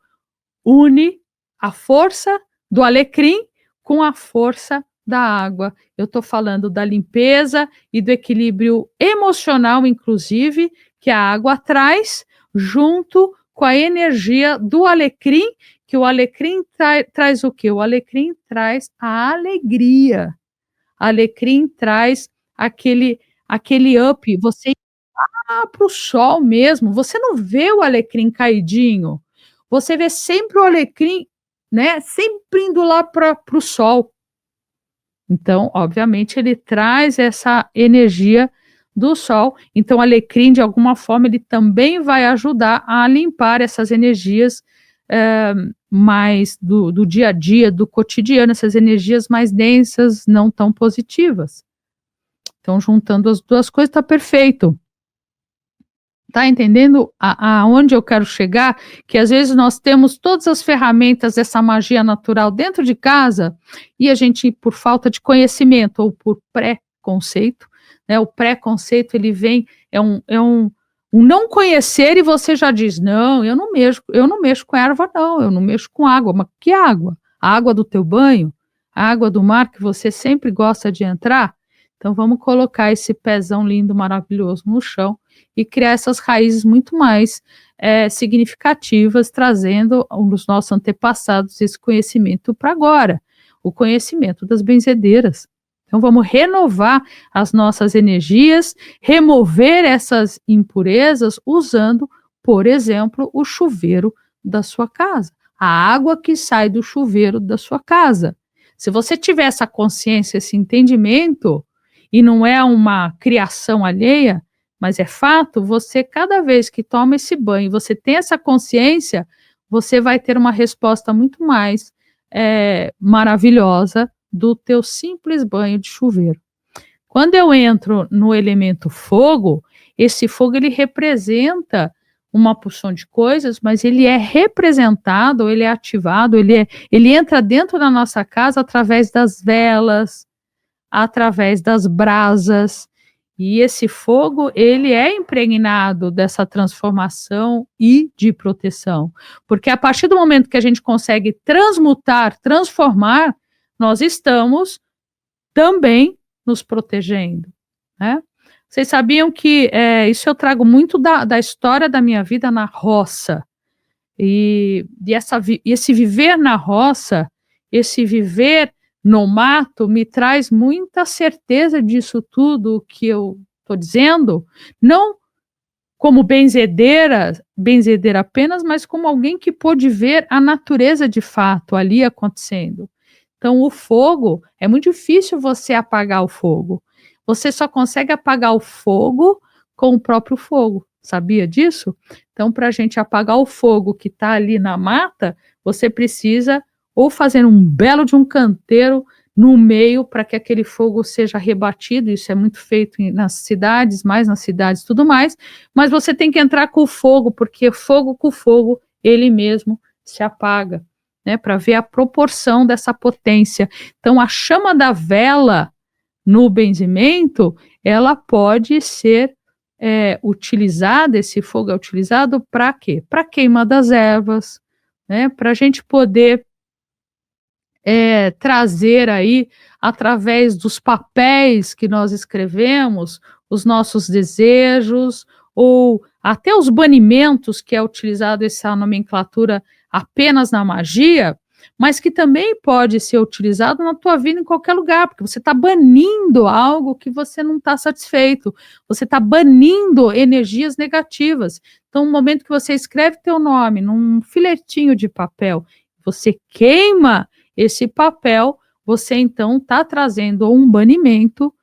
une a força do alecrim com a força da água. Eu estou falando da limpeza e do equilíbrio emocional, inclusive, que a água traz, junto com a energia do alecrim, que o alecrim traz o quê? O alecrim traz a alegria. Alecrim traz aquele up, você ir para o sol mesmo, você não vê o alecrim caidinho, você vê sempre o alecrim, né, sempre indo lá para o sol. Então, obviamente, ele traz essa energia do sol. Então, o alecrim, de alguma forma, ele também vai ajudar a limpar essas energias mais do dia a dia, do cotidiano, essas energias mais densas, não tão positivas. Então, juntando as 2 coisas, está perfeito. Tá entendendo aonde eu quero chegar? Que às vezes nós temos todas as ferramentas dessa magia natural dentro de casa e a gente, por falta de conhecimento ou por preconceito, né? O preconceito, ele vem, um não conhecer, e você já diz: não, eu não mexo com erva, não, eu não mexo com água. Mas que água? A água do teu banho? A água do mar que você sempre gosta de entrar? Então vamos colocar esse pezão lindo, maravilhoso no chão e criar essas raízes muito mais significativas, trazendo os nossos antepassados esse conhecimento para agora, o conhecimento das benzedeiras. Então vamos renovar as nossas energias, remover essas impurezas usando, por exemplo, o chuveiro da sua casa, a água que sai do chuveiro da sua casa. Se você tiver essa consciência, esse entendimento, e não é uma criação alheia, mas é fato, você cada vez que toma esse banho, você tem essa consciência, você vai ter uma resposta muito mais, maravilhosa do teu simples banho de chuveiro. Quando eu entro no elemento fogo, esse fogo ele representa uma porção de coisas, mas ele é representado, ele é ativado, ele entra dentro da nossa casa através das velas, através das brasas, e esse fogo, ele é impregnado dessa transformação e de proteção, porque a partir do momento que a gente consegue transmutar, transformar, nós estamos também nos protegendo, né. Vocês sabiam que, isso eu trago muito da história da minha vida na roça, e esse viver na roça, esse viver no mato me traz muita certeza disso tudo que eu estou dizendo, não como benzedeira apenas, mas como alguém que pôde ver a natureza de fato ali acontecendo. Então o fogo, é muito difícil você apagar o fogo. Você só consegue apagar o fogo com o próprio fogo, sabia disso? Então para a gente apagar o fogo que está ali na mata, você precisa ou fazer um belo de um canteiro no meio para que aquele fogo seja rebatido, isso é muito feito nas cidades, mais nas cidades e tudo mais, mas você tem que entrar com o fogo, porque fogo com fogo, ele mesmo se apaga, né, para ver a proporção dessa potência. Então, a chama da vela no benzimento, ela pode ser utilizada, esse fogo é utilizado para quê? Para queima das ervas, né, para a gente poder trazer aí, através dos papéis que nós escrevemos, os nossos desejos, ou até os banimentos, que é utilizado essa nomenclatura apenas na magia, mas que também pode ser utilizado na tua vida em qualquer lugar, porque você está banindo algo que você não está satisfeito, você está banindo energias negativas. Então, no momento que você escreve teu nome num filetinho de papel, você queima esse papel, você então está trazendo um banimento,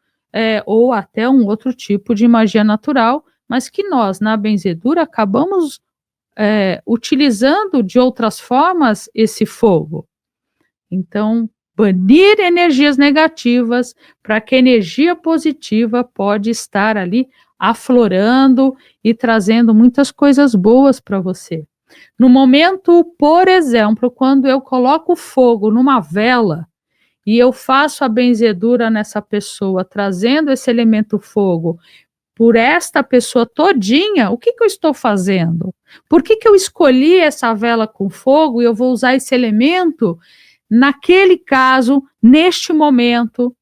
ou até um outro tipo de magia natural, mas que nós, na benzedura, acabamos utilizando de outras formas esse fogo. Então, banir energias negativas para que a energia positiva pode estar ali aflorando e trazendo muitas coisas boas para você. No momento, por exemplo, quando eu coloco fogo numa vela e eu faço a benzedura nessa pessoa, trazendo esse elemento fogo por esta pessoa todinha, o que que eu estou fazendo? Por que que eu escolhi essa vela com fogo e eu vou usar esse elemento naquele caso, neste momento?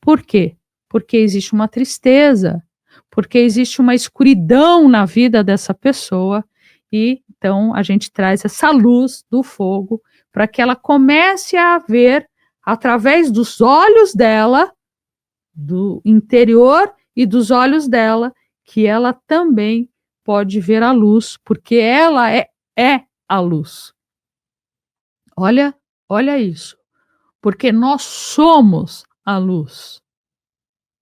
Por quê? Porque existe uma tristeza, porque existe uma escuridão na vida dessa pessoa e então a gente traz essa luz do fogo para que ela comece a ver através dos olhos dela, do interior e dos olhos dela, que ela também pode ver a luz, porque ela é a luz. Olha, olha isso, porque nós somos a luz.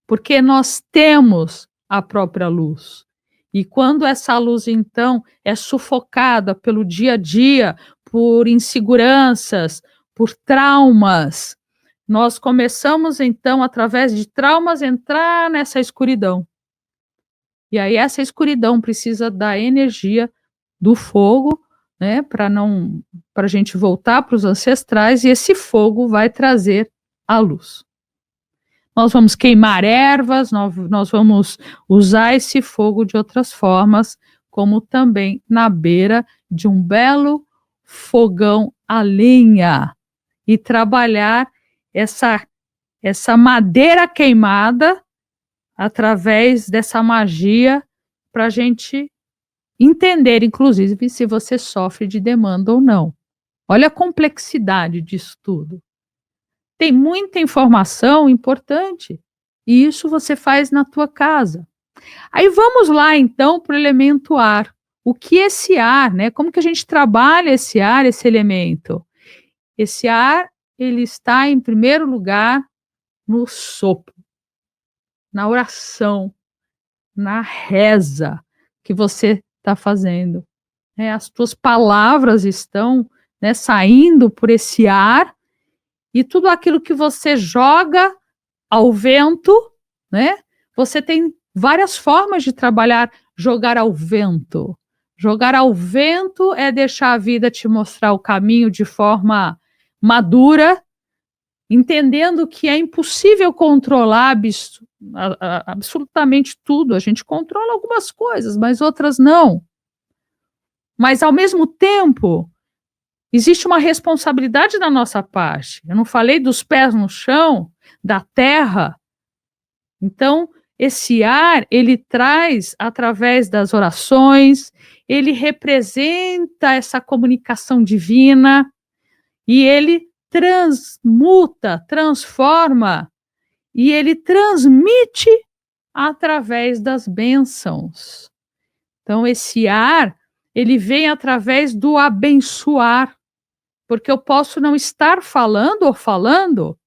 Porque nós temos a própria luz. E quando essa luz, então, é sufocada pelo dia a dia, por inseguranças, por traumas, nós começamos, então, através de traumas, entrar nessa escuridão. E aí essa escuridão precisa da energia do fogo, né, para a gente voltar para os ancestrais, e esse fogo vai trazer a luz. Nós vamos queimar ervas, nós vamos usar esse fogo de outras formas, como também na beira de um belo fogão a lenha, e trabalhar essa madeira queimada através dessa magia para a gente entender, inclusive, se você sofre de demanda ou não. Olha a complexidade disso tudo. Tem muita informação importante, e isso você faz na tua casa. Aí vamos lá então para o elemento ar. O que é esse ar, né? Como que a gente trabalha esse ar, esse elemento? Esse ar, ele está em primeiro lugar no sopro, na oração, na reza que você está fazendo. As tuas palavras estão, né, saindo por esse ar, e tudo aquilo que você joga ao vento, né? Você tem várias formas de trabalhar jogar ao vento. Jogar ao vento é deixar a vida te mostrar o caminho de forma madura, entendendo que é impossível controlar absolutamente tudo. A gente controla algumas coisas, mas outras não. Mas, ao mesmo tempo, existe uma responsabilidade da nossa parte. Eu não falei dos pés no chão, da terra. Então, esse ar, ele traz, através das orações, ele representa essa comunicação divina e ele transmuta, transforma e ele transmite através das bênçãos. Então, esse ar, ele vem através do abençoar, porque eu posso não estar falando ou falando,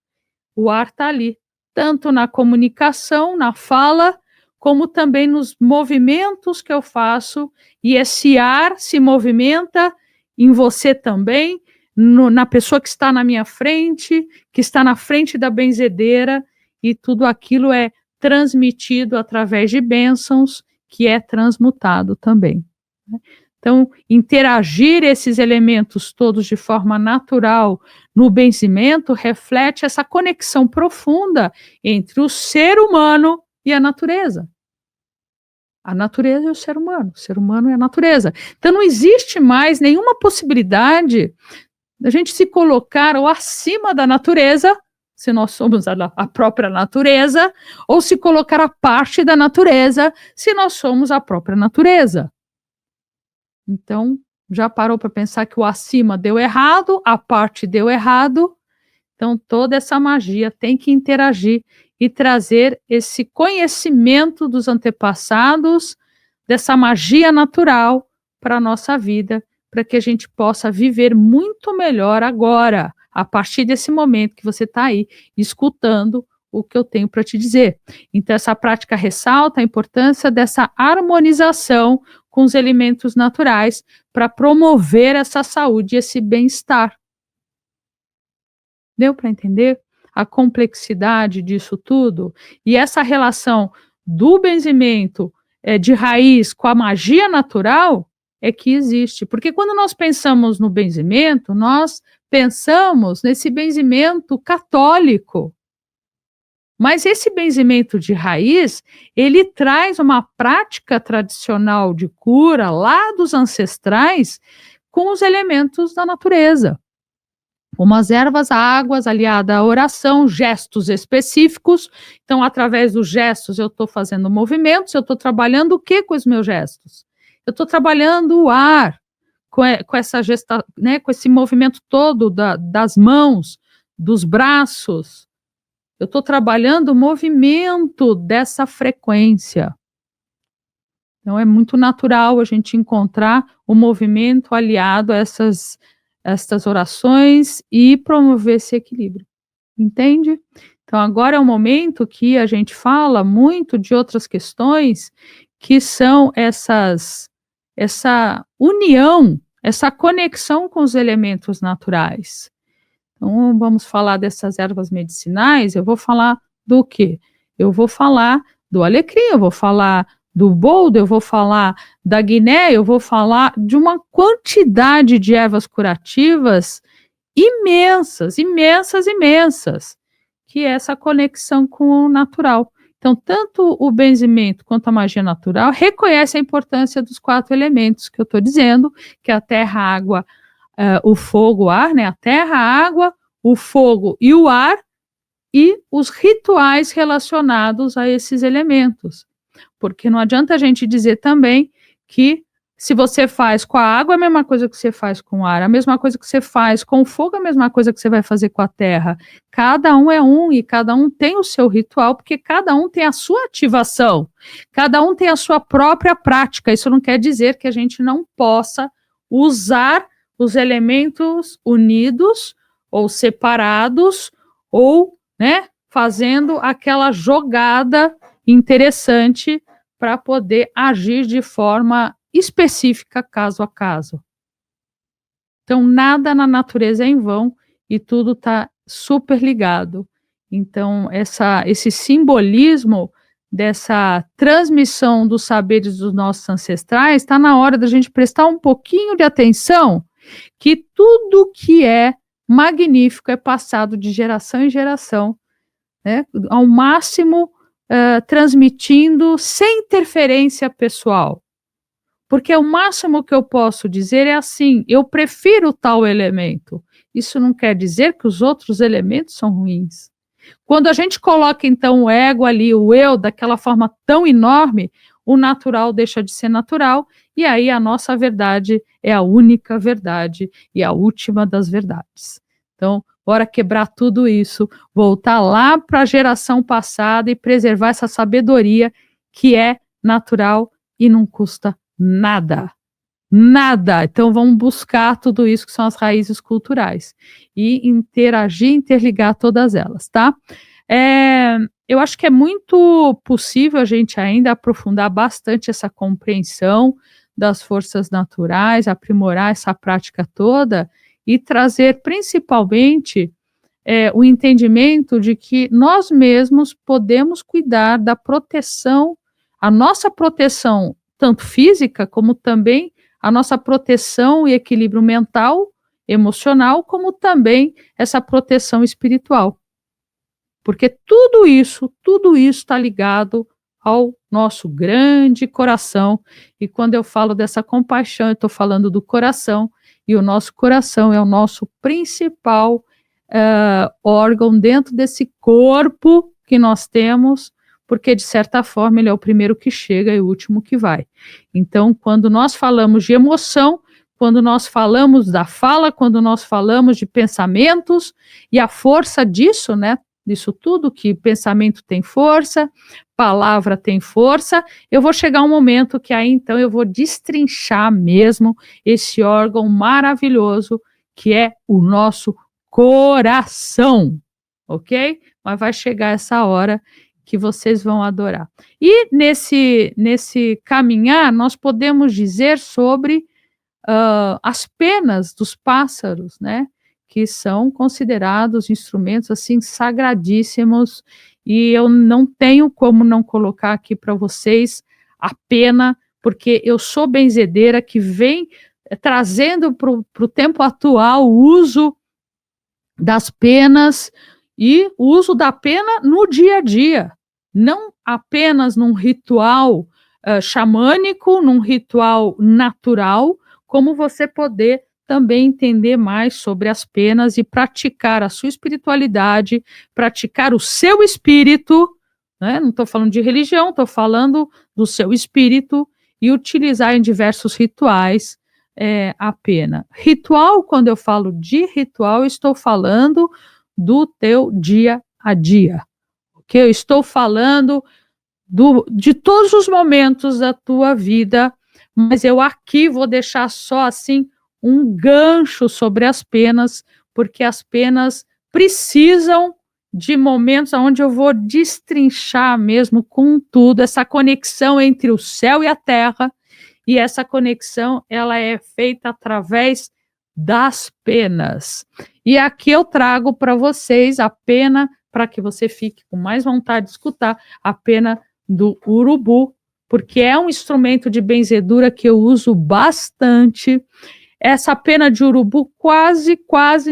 o ar está ali, tanto na comunicação, na fala, como também nos movimentos que eu faço, e esse ar se movimenta em você também, na pessoa que está na minha frente, que está na frente da benzedeira, e tudo aquilo é transmitido através de bênçãos, que é transmutado também. Então, interagir esses elementos todos de forma natural no benzimento reflete essa conexão profunda entre o ser humano e a natureza. A natureza e o ser humano e a natureza. Então, não existe mais nenhuma possibilidade da gente se colocar ou acima da natureza, se nós somos a própria natureza, ou se colocar a parte da natureza, se nós somos a própria natureza. Então, já parou para pensar que o acima deu errado, a parte deu errado? Então, toda essa magia tem que interagir e trazer esse conhecimento dos antepassados, dessa magia natural para a nossa vida, para que a gente possa viver muito melhor agora, a partir desse momento que você está aí escutando o que eu tenho para te dizer. Então, essa prática ressalta a importância dessa harmonização com os elementos naturais para promover essa saúde e esse bem-estar. Deu para entender a complexidade disso tudo? E essa relação do benzimento de raiz com a magia natural é que existe. Porque quando nós pensamos no benzimento, nós pensamos nesse benzimento católico. Mas esse benzimento de raiz, ele traz uma prática tradicional de cura lá dos ancestrais com os elementos da natureza. Umas ervas, águas, aliada à oração, gestos específicos. Então, através dos gestos, eu estou fazendo movimentos, eu estou trabalhando o que com os meus gestos? Eu estou trabalhando o ar, com essa gesta, né, com esse movimento todo das mãos, dos braços. Eu estou trabalhando o movimento dessa frequência. Então, é muito natural a gente encontrar o movimento aliado a essas orações e promover esse equilíbrio. Entende? Então, agora é o momento que a gente fala muito de outras questões que são essa união, essa conexão com os elementos naturais. Então, vamos falar dessas ervas medicinais. Eu vou falar do quê? Eu vou falar do alecrim, eu vou falar do boldo, eu vou falar da guiné, eu vou falar de uma quantidade de ervas curativas imensas, imensas, imensas, que é essa conexão com o natural. Então, tanto o benzimento quanto a magia natural reconhece a importância dos 4 elementos que eu estou dizendo, que é a terra, a água, o fogo, o ar, né? A terra, a água, o fogo e o ar, e os rituais relacionados a esses elementos. Porque não adianta a gente dizer também que se você faz com a água, é a mesma coisa que você faz com o ar, a mesma coisa que você faz com o fogo, é a mesma coisa que você vai fazer com a terra. Cada um é um e cada um tem o seu ritual, porque cada um tem a sua ativação, cada um tem a sua própria prática. Isso não quer dizer que a gente não possa usar os elementos unidos ou separados ou, né, fazendo aquela jogada interessante para poder agir de forma específica, caso a caso. Então, nada na natureza é em vão e tudo está super ligado. Então, esse simbolismo dessa transmissão dos saberes dos nossos ancestrais, está na hora da gente prestar um pouquinho de atenção, que tudo que é magnífico é passado de geração em geração, né, ao máximo, transmitindo sem interferência pessoal. Porque o máximo que eu posso dizer é assim: eu prefiro tal elemento. Isso não quer dizer que os outros elementos são ruins. Quando a gente coloca então o ego ali, o eu, daquela forma tão enorme, o natural deixa de ser natural, e aí a nossa verdade é a única verdade e a última das verdades. Então, bora quebrar tudo isso, voltar lá para a geração passada e preservar essa sabedoria que é natural e não custa nada. Nada. Então vamos buscar tudo isso que são as raízes culturais e interagir, interligar todas elas, tá? Eu acho que é muito possível a gente ainda aprofundar bastante essa compreensão das forças naturais, aprimorar essa prática toda e trazer principalmente o entendimento de que nós mesmos podemos cuidar da proteção, a nossa proteção, tanto física como também a nossa proteção e equilíbrio mental, emocional, como também essa proteção espiritual. Porque tudo isso está ligado ao nosso grande coração. E quando eu falo dessa compaixão, eu estou falando do coração, e o nosso coração é o nosso principal órgão dentro desse corpo que nós temos, porque de certa forma ele é o primeiro que chega e o último que vai. Então, quando nós falamos de emoção, quando nós falamos da fala, quando nós falamos de pensamentos e a força disso, né? Disso tudo, que pensamento tem força, palavra tem força, eu vou chegar um momento que aí então eu vou destrinchar mesmo esse órgão maravilhoso que é o nosso coração, ok? Mas vai chegar essa hora que vocês vão adorar. E nesse caminhar, nós podemos dizer sobre as penas dos pássaros, né? Que são considerados instrumentos assim sagradíssimos, e eu não tenho como não colocar aqui para vocês a pena, porque eu sou benzedeira que vem trazendo para o tempo atual o uso das penas e o uso da pena no dia a dia, não apenas num ritual xamânico, num ritual natural, como você poder também entender mais sobre as penas e praticar a sua espiritualidade, praticar o seu espírito, né? Não estou falando de religião, estou falando do seu espírito, e utilizar em diversos rituais a pena. Ritual, quando eu falo de ritual, eu estou falando do teu dia a dia, ok? Eu estou falando de todos os momentos da tua vida, mas eu aqui vou deixar só assim um gancho sobre as penas, porque as penas precisam de momentos onde eu vou destrinchar mesmo com tudo essa conexão entre o céu e a terra, e essa conexão ela é feita através das penas. E aqui eu trago para vocês a pena, para que você fique com mais vontade de escutar, a pena do urubu, porque é um instrumento de benzedura que eu uso bastante. Essa pena de urubu quase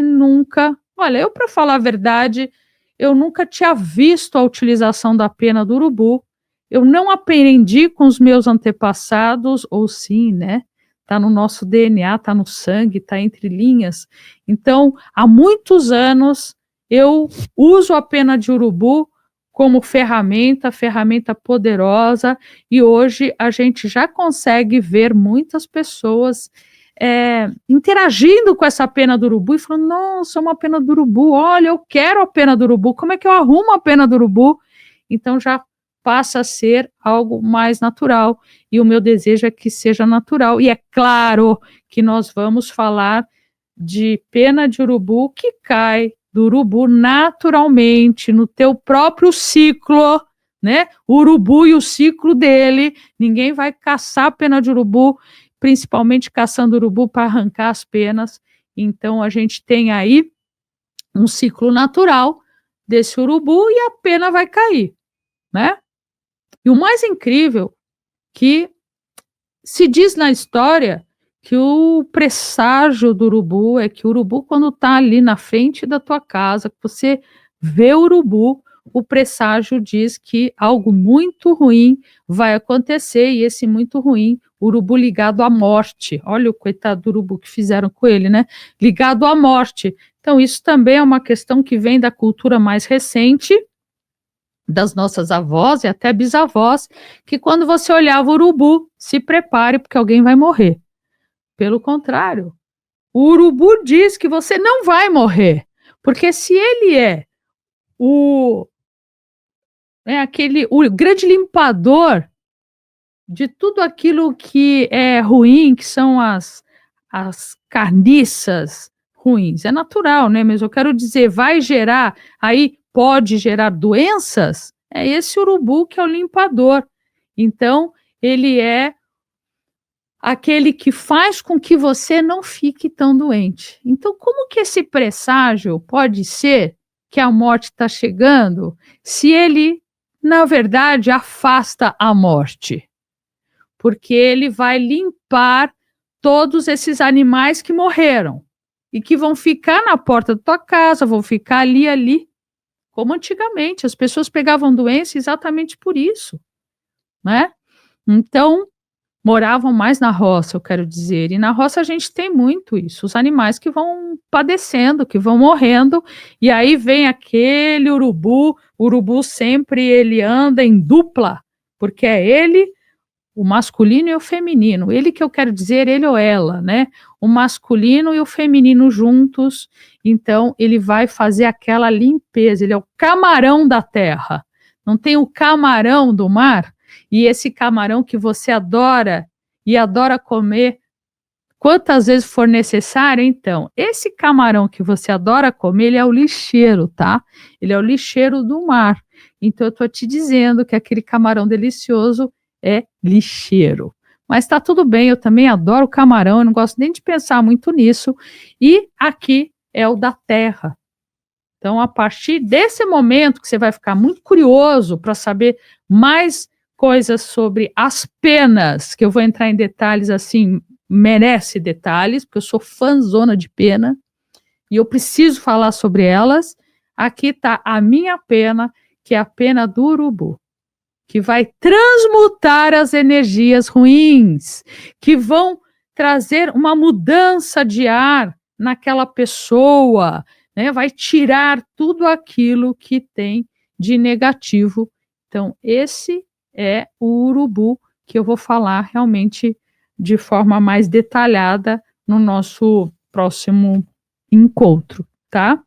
nunca, olha, eu, para falar a verdade, eu nunca tinha visto a utilização da pena do urubu. Eu não aprendi com os meus antepassados, ou sim, né? Está no nosso DNA, está no sangue, está entre linhas. Então, há muitos anos, eu uso a pena de urubu como ferramenta poderosa, e hoje a gente já consegue ver muitas pessoas interagindo com essa pena do urubu e falando: nossa, uma pena do urubu, olha, eu quero a pena do urubu, como é que eu arrumo a pena do urubu? Então já passa a ser algo mais natural, e o meu desejo é que seja natural, e é claro que nós vamos falar de pena de urubu que cai do urubu naturalmente no teu próprio ciclo, né? O urubu e o ciclo dele, ninguém vai caçar pena de urubu, principalmente caçando urubu para arrancar as penas. Então a gente tem aí um ciclo natural desse urubu e a pena vai cair, né? E o mais incrível que se diz na história que o presságio do urubu é que o urubu, quando está ali na frente da tua casa, que você vê o urubu, o presságio diz que algo muito ruim vai acontecer, e esse muito ruim, urubu ligado à morte. Olha o coitado do urubu que fizeram com ele, né? Ligado à morte. Então, isso também é uma questão que vem da cultura mais recente, das nossas avós e até bisavós, que quando você olhava o urubu, se prepare porque alguém vai morrer. Pelo contrário, o urubu diz que você não vai morrer, porque se ele é o o grande limpador de tudo aquilo que é ruim, que são as carniças ruins. É natural, né? Mas eu quero dizer, vai gerar, aí pode gerar doenças, é esse urubu que é o limpador. Então, ele é aquele que faz com que você não fique tão doente. Então, como que esse presságio pode ser que a morte está chegando, se ele, na verdade, afasta a morte? Porque ele vai limpar todos esses animais que morreram e que vão ficar na porta da tua casa, vão ficar ali, como antigamente. As pessoas pegavam doença exatamente por isso, né? Então, moravam mais na roça, eu quero dizer, e na roça a gente tem muito isso, os animais que vão padecendo, que vão morrendo, e aí vem aquele urubu, o urubu sempre ele anda em dupla, porque é ele, o masculino e o feminino, ele que eu quero dizer, ele ou ela, né? O masculino e o feminino juntos, então ele vai fazer aquela limpeza, ele é o camarão da terra, não tem o camarão do mar? E esse camarão que você adora e adora comer quantas vezes for necessário, então, esse camarão que você adora comer, ele é o lixeiro, tá? Ele é o lixeiro do mar. Então, eu estou te dizendo que aquele camarão delicioso é lixeiro. Mas está tudo bem, eu também adoro camarão, eu não gosto nem de pensar muito nisso. E aqui é o da terra. Então, a partir desse momento que você vai ficar muito curioso para saber mais coisas sobre as penas, que eu vou entrar em detalhes assim, merece detalhes, porque eu sou fãzona de pena, e eu preciso falar sobre elas. Aqui está a minha pena, que é a pena do urubu, que vai transmutar as energias ruins, que vão trazer uma mudança de ar naquela pessoa, né? Vai tirar tudo aquilo que tem de negativo. Então, esse é o urubu que eu vou falar realmente de forma mais detalhada no nosso próximo encontro, tá?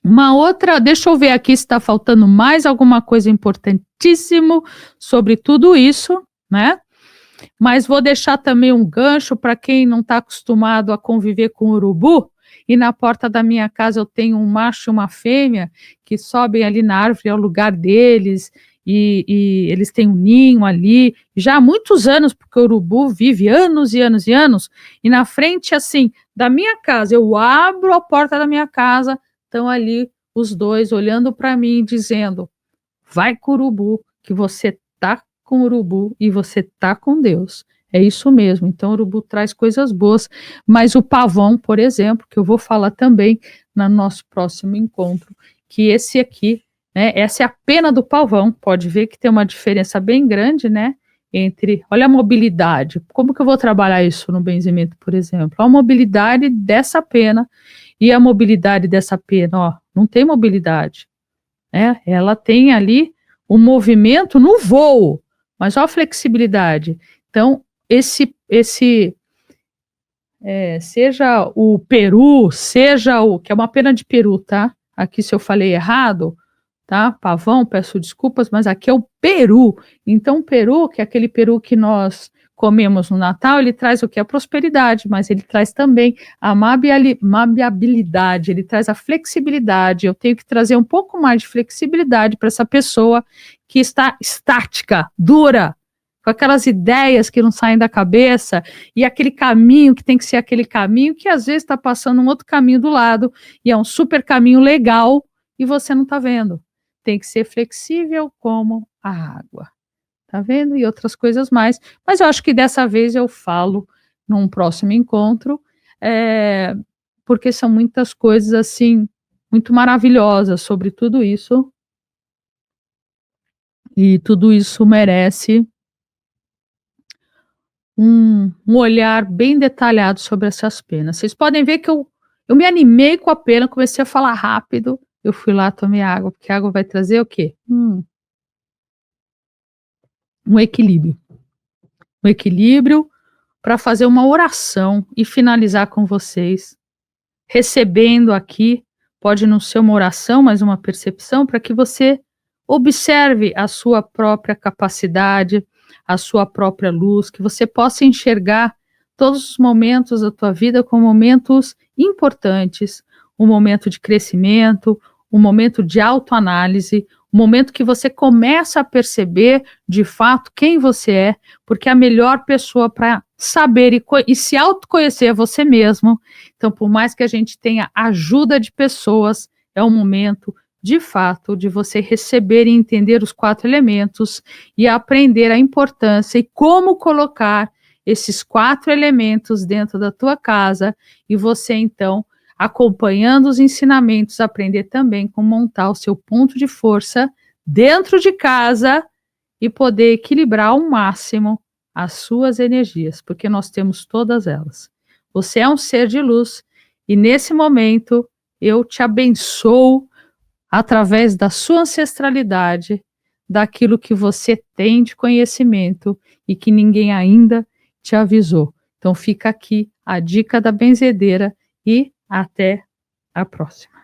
Uma outra, deixa eu ver aqui se está faltando mais alguma coisa importantíssimo sobre tudo isso, né? Mas vou deixar também um gancho para quem não está acostumado a conviver com urubu. E na porta da minha casa eu tenho um macho e uma fêmea que sobem ali na árvore, é o lugar deles, e eles têm um ninho ali, já há muitos anos, porque o urubu vive anos e anos e anos, e na frente, assim, da minha casa, eu abro a porta da minha casa, estão ali os dois olhando para mim, dizendo, vai com o urubu, que você tá com o urubu e você tá com Deus. É isso mesmo. Então, o urubu traz coisas boas, mas o pavão, por exemplo, que eu vou falar também no nosso próximo encontro, que esse aqui, né, essa é a pena do pavão. Pode ver que tem uma diferença bem grande, né? Entre, olha a mobilidade. Como que eu vou trabalhar isso no benzimento, por exemplo? A mobilidade dessa pena e a mobilidade dessa pena, ó, não tem mobilidade, né? Ela tem ali o movimento no voo, mas olha a flexibilidade. Então, seja o peru, seja o, que é uma pena de peru, tá? Aqui se eu falei errado, tá? Pavão, peço desculpas, mas aqui é o peru. Então, o peru, que é aquele peru que nós comemos no Natal, ele traz o que? A prosperidade, mas ele traz também a maleabilidade, ele traz a flexibilidade. Eu tenho que trazer um pouco mais de flexibilidade para essa pessoa que está estática, dura, com aquelas ideias que não saem da cabeça, e aquele caminho que tem que ser aquele caminho, que às vezes está passando um outro caminho do lado, e é um super caminho legal, e você não está vendo. Tem que ser flexível como a água. Tá vendo? E outras coisas mais. Mas eu acho que dessa vez eu falo num próximo encontro, porque são muitas coisas, assim, muito maravilhosas sobre tudo isso, e tudo isso merece um olhar bem detalhado sobre essas penas. Vocês podem ver que eu me animei com a pena, comecei a falar rápido, eu fui lá, tomei água, porque a água vai trazer o quê? Um equilíbrio. Um equilíbrio para fazer uma oração e finalizar com vocês, recebendo aqui, pode não ser uma oração, mas uma percepção, para que você observe a sua própria capacidade, a sua própria luz, que você possa enxergar todos os momentos da tua vida como momentos importantes, um momento de crescimento, um momento de autoanálise, um momento que você começa a perceber de fato quem você é, porque a melhor pessoa para saber e se autoconhecer é você mesmo. Então, por mais que a gente tenha ajuda de pessoas, é um momento, de fato, de você receber e entender os 4 elementos e aprender a importância e como colocar esses 4 elementos dentro da tua casa, e você, então, acompanhando os ensinamentos, aprender também como montar o seu ponto de força dentro de casa e poder equilibrar ao máximo as suas energias, porque nós temos todas elas. Você é um ser de luz e nesse momento eu te abençoo através da sua ancestralidade, daquilo que você tem de conhecimento e que ninguém ainda te avisou. Então fica aqui a dica da benzedeira e até a próxima.